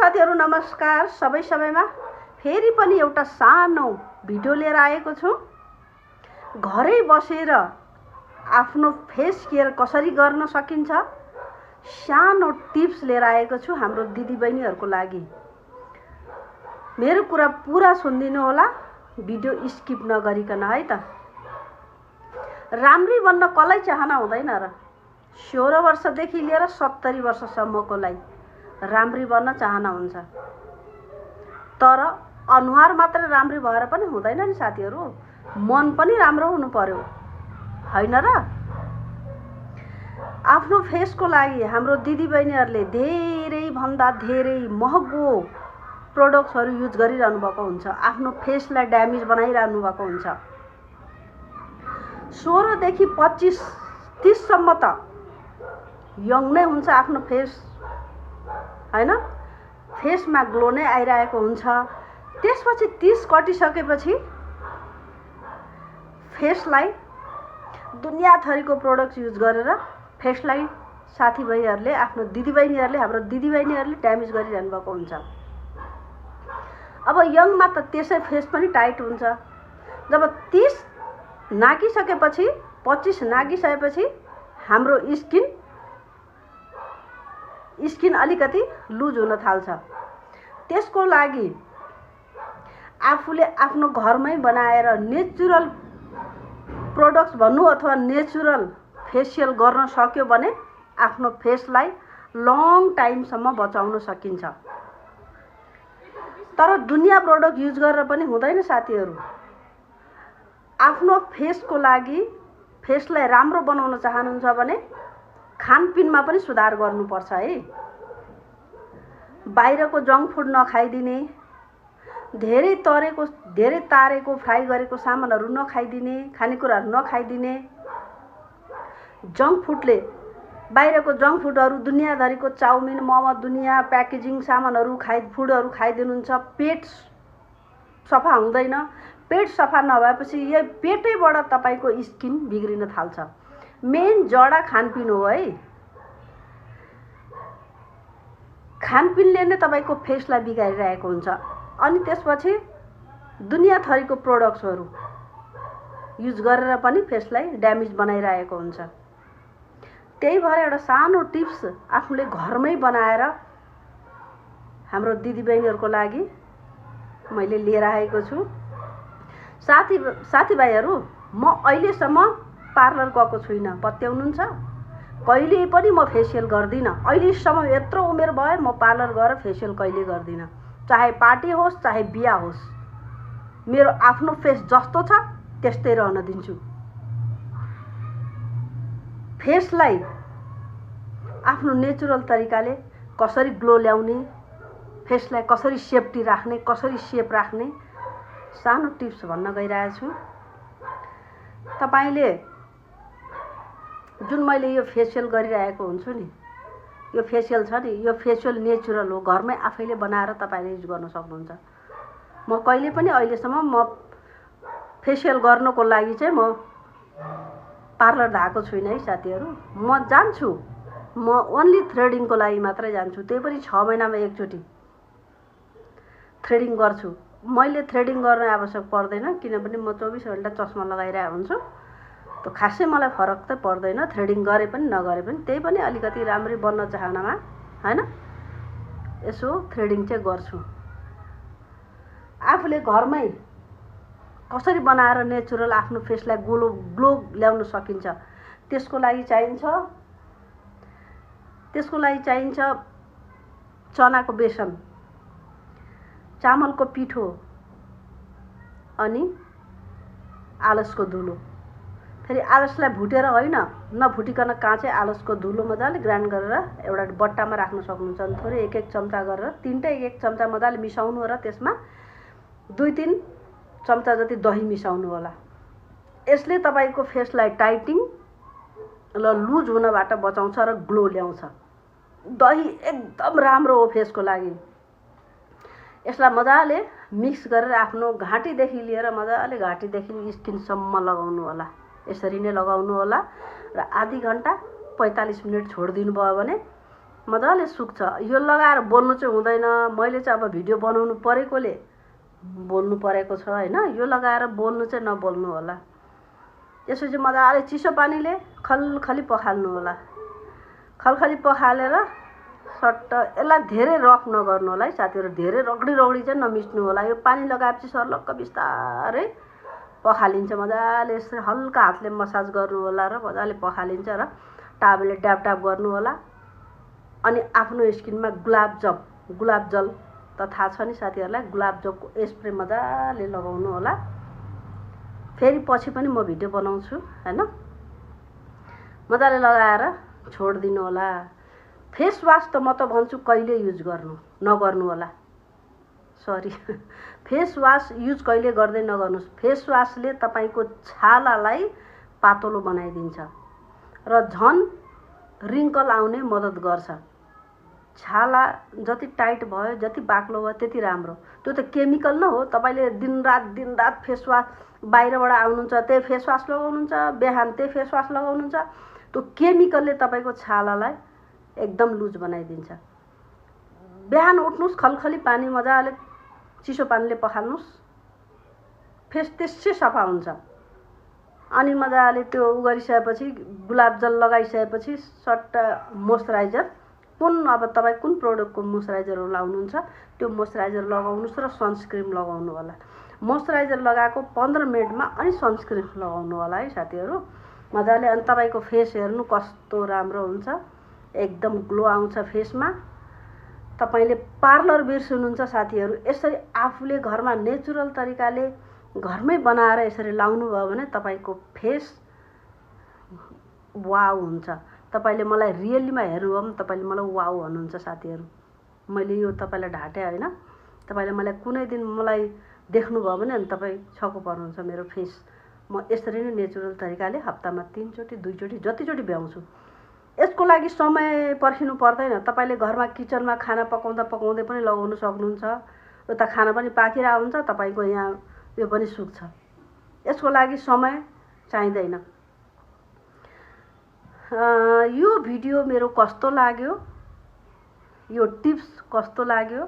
साथीहरु नमस्कार। सबैमा फेरि पनि एउटा सानो भिडियो लिएर आएको छु। घरै बसेर आफ्नो फेस केयर कसरी गर्न सकिन्छ सानो टिप्स लिएर आएको छु हाम्रो दिदीबहिनीहरुको लागि। मेरो कुरा पुरा सुनिदिनु होला, भिडियो स्किप नगरिकन है त। राम्री बन्न कसलाई चाहना हुँदैन र? 16 वर्षदेखि लिएर 70 वर्षसम्मकोलाई राम्री बन्न चाहना हुन्छ। तर अनुहार मात्र राम्री भएर पनि हुँदैन नि साथीहरु, मन पनि राम्रो हुनु पर्यो हैन र? आफ्नो फेसको लागि हाम्रो दिदीबहिनीहरुले धेरै भन्दा धेरै महँगो प्रोडक्ट्सहरु युज गरिरहनु भएको हुन्छ। आफ्नो फेसलाई ड्यामेज बनाइरहनु भएको हुन्छ। 16 देखि 25 30 सम्म त यङ नै हुन्छ आफ्नो फेस हैन? फेसमा ग्लो नै आइरहेको हुन्छ। त्यसपछि 30 कटिसकेपछि फेसलाई दुनिया थरीको प्रोडक्ट्स युज गरेर फेसलाई साथीभाइहरुले आफ्नो दिदीबहिनीहरुले हाम्रो दिदीबहिनीहरुले ड्यामेज गरिरहनु भएको हुन्छ। अब यङमा त त्यसै फेस पनि टाइट हुन्छ। जब 30 नागिसकेपछि 25 नागिसकेपछि हाम्रो स्किन अलिकति लुज हुन थाल्छ। त्यसको लागि आफूले आफ्नो घरमै बनाएर नेचुरल प्रोडक्ट्स भन्नु अथवा नेचुरल फेसियल गर्न सक्यो भने आफ्नो फेसलाई लङ टाइमसम्म बचाउन सकिन्छ। तर दुनिया प्रोडक्ट युज गरेर पनि हुँदैन साथीहरु। आफ्नो फेसको लागि फेसलाई राम्रो बनाउन चाहनुहुन्छ भने खानपिनमा पनि सुधार गर्नुपर्छ है। बाहिरको जंक फुड नखाइदिने, धेरै तारेको फ्राई गरेको सामानहरु नखाइदिने, खानेकुराहरु नखाइदिने। जंक फुडले बाहिरको जंक फुडहरु दुनियाभरिको चाउमिन मोमो दुनिया प्याकेजिङ सामानहरु फुडहरु खाइदिनुहुन्छ। पेट सफा हुँदैन। पेट सफा नभएपछि यो पेटैबाट तपाईको स्किन बिग्रिन थाल्छ। मेन जडा खानपिन हो है। खानपिनले नै तपाईको फेसलाई बिगारिरहेको हुन्छ। अनि त्यसपछि दुनिया थरीको प्रोडक्ट्सहरु युज गरेर पनि फेसलाई ड्यामेज बनाइरहेको हुन्छ। त्यही भएर एउटा सानो टिप्स आफूले घरमै बनाएर हाम्रो दिदीबहिनीहरुको लागि मैले लिएर आएको छु। साथीभाइहरु, म अहिलेसम्म पार्लर गएको छुइनँ, पत्याउनुहुन्छ? कहिले पनि म फेसियल गर्दिन। अहिलेसम्म यत्रो उमेर भयो म पार्लर गएर फेसियल कहिले गर्दिन। चाहे पार्टी होस् चाहे बिहा होस्, मेरो आफ्नो फेस जस्तो छ त्यस्तै रहन दिन्छु। फेसलाई आफ्नो नेचुरल तरिकाले कसरी ग्लो ल्याउने, फेसलाई कसरी सेफ्टी राख्ने, कसरी सेफ राख्ने सानो टिप्स भन्न गइरहेको छु। तपाईले जुन मैले यो फेसियल गरिरहेको हुन्छु नि, यो फेसियल छ नि, यो फेसियल नेचुरल हो। घरमै आफैले बनाएर तपाईले युज गर्न सक्नुहुन्छ। म कहिले पनि अहिलेसम्म म फेसियल गर्नको लागि चाहिँ म पार्लर धाएको छुइनँ है साथीहरु। म जान्छु, म ओन्ली थ्रेडिङको लागि मात्रै जान्छु। त्यही पनि 6 महिनामा एकचोटी थ्रेडिङ गर्छु। मैले थ्रेडिङ गर्न आवश्यक पर्दैन किनभने म 24 घण्टा चस्मा लगाइरहेको हुन्छु। त खासै मलाई फरक त पर्दैन थ्रेडिङ गरे पनि नगरे पनि। त्यही पनि अलिकति राम्री बन्न चाहनामा हैन यसो थ्रेडिङ चाहिँ गर्छु। आफूले घरमै कसरी बनाएर नेचुरल आफ्नो फेसलाई ग्लो ल्याउन सकिन्छ त्यसको लागि चाहिन्छ चनाको बेसन, चामलको पिठो अनि आलसको धुलो। फेरि आलसलाई भुटेर होइन, नभुटिकन काँचै आलसको धुलो मजाले ग्राइन्ड गरेर एउटा बट्टामा राख्न सक्नुहुन्छ। अनि थोरै 1-1 चम्चा गरेर 1 चम्चा मजाले मिसाउनु र त्यसमा 2-3 चम्चा जति दही मिसाउनु होला। यसले तपाईको फेसलाई टाइटिङ र लुज हुनबाट बचाउँछ र ग्लो ल्याउँछ। दही एकदम राम्रो हो फेसको लागि। यसलाई मजाले मिक्स गरेर आफ्नो घाँटीदेखि लिएर मजाले घाँटीदेखि स्किनसम्म लगाउनु होला। यसरी नै लगाउनु होला र आधी घण्टा 45 मिनेट छोडिदिनु भयो भने मजाले सुक्छ। यो लगाएर बोल्नु चाहिँ हुँदैन। मैले चाहिँ अब भिडियो बनाउनु परेकोले बोल्नु परेको छ हैन। यो लगाएर बोल्नु चाहिँ नबोल्नु होला। त्यसपछि मजाले चिसो पानीले खलखली पखाल्नु होला। खलखली पखालेर सट्ट यसलाई धेरै रफ नगर्नु होला है साथीहरु। धेरै रगडी चाहिँ नमिच्नु होला। यो पानी लगाएपछि सर्लक्क बिस्तारै पखालिन्छ। मजाले यसरी हल्का हातले मसाज गर्नु होला र मजाले पखालिन्छ र टावलले ट्याप गर्नु होला। अनि आफ्नो स्किनमा गुलाब जल त थाहा छ नि साथीहरुलाई। गुलाब जलको स्प्रे मजाले लगाउनु होला। फेरि पछि पनि म भिडियो बनाउँछु हैन। मजाले लगाएर छोड्दिनु होला। फेस वाश त म त भन्छु कहिले युज नगर्नु होला। सरी, फेस वाश युज कहिले गर्दै नगर्नुस्। फेस वाशले तपाईको छालालाई पातलो बनाइदिन्छ र झन रिङ्कल आउने मद्दत गर्छ। छाला जति टाइट भयो, जति बाक्लो भयो त्यति राम्रो। त्यो त केमिकल न हो। तपाईले दिनरात फेस वाश बाहिरबाट आउनुहुन्छ त्यही फेस वाश लगाउनुहुन्छ, बिहान त्यही फेस वाश लगाउनुहुन्छ। त्यो केमिकलले तपाईको छालालाई एकदम लुज बनाइदिन्छ। बिहान उठ्नुस्, खलखली पानी मजाले चिसो पानीले पखाल्नुस्, फेस त्यसै सफा हुन्छ। अनि मजाले त्यो गरिसकेपछि गुलाब जल लगाइसकेपछि सट्ट मोइस्चराइजर अब तपाईँ कुन प्रोडक्टको मोइस्चराइजर लाउनुहुन्छ त्यो मोइस्चराइजर लगाउनुस् र सनस्क्रिन लगाउनु होला। मोइस्चराइजर लगाएको 15 मिनेटमा अनि सनस्क्रिन लगाउनु होला है साथीहरु। मजाले अनि तपाईको फेस हेर्नु कस्तो राम्रो हुन्छ। एकदम ग्लो आउँछ फेसमा। तपाईले पार्लर बिर्सनुहुन्छ साथीहरु। यसरी आफूले घरमा नेचुरल तरिकाले घरमै बनाएर यसरी लाउनु भयो भने तपाईको फेस वाउ हुन्छ। तपाईले मलाई रियलीमा हेर्नुभयो भने तपाईले मलाई वाउ भन्नुहुन्छ साथीहरु। मैले यो तपाईलाई ढाटे हैन। तपाईले मलाई कुनै दिन मलाई देख्नुभयो भने अनि तपाई छक्क पर्नुहुन्छ मेरो फेस। म यसरी नै नेचुरल तरिकाले हप्तामा 3 चोटी 2 चोटी जतिचोटी भ्याउँछु। यसको लागि समय पर्खिनु पर्दैन। तपाईले घरमा किचनमा खाना पकाउँदै पनि लगाउन सक्नुहुन्छ। उता खाना पनि पाकिरा हुन्छ, तपाईको यहाँ यो पनि सुक्छ। यसको लागि समय चाहिँदैन। यो भिडियो मेरो कस्तो लाग्यो, यो टिप्स कस्तो लाग्यो,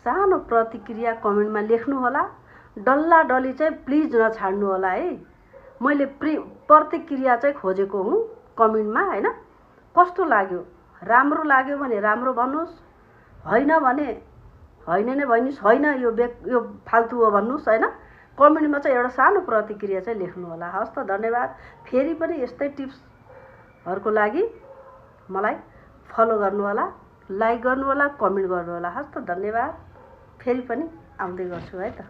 सानो प्रतिक्रिया कमेन्टमा लेख्नु होला। डल्ला डल्ली चाहिँ प्लिज नछाड्नु होला है। मैले प्रतिक्रिया चाहिँ खोजेको हुँ कमेन्टमा हैन। कस्तो लाग्यो, राम्रो लाग्यो भने राम्रो भन्नुस्, हैन भने हैन नै भन्नुस्, हैन यो फाल्तु हो भन्नुस् हैन। कमेन्टमा चाहिँ एउटा सानो प्रतिक्रिया चाहिँ लेख्नु होला। हस् त, धन्यवाद। फेरि पनि यस्तै टिप्सहरुको लागि मलाई फलो गर्नु होला, लाइक गर्नु होला, कमेन्ट गर्नु होला। हस् त, धन्यवाद। फेरि पनि आउँदै गर्छु है त।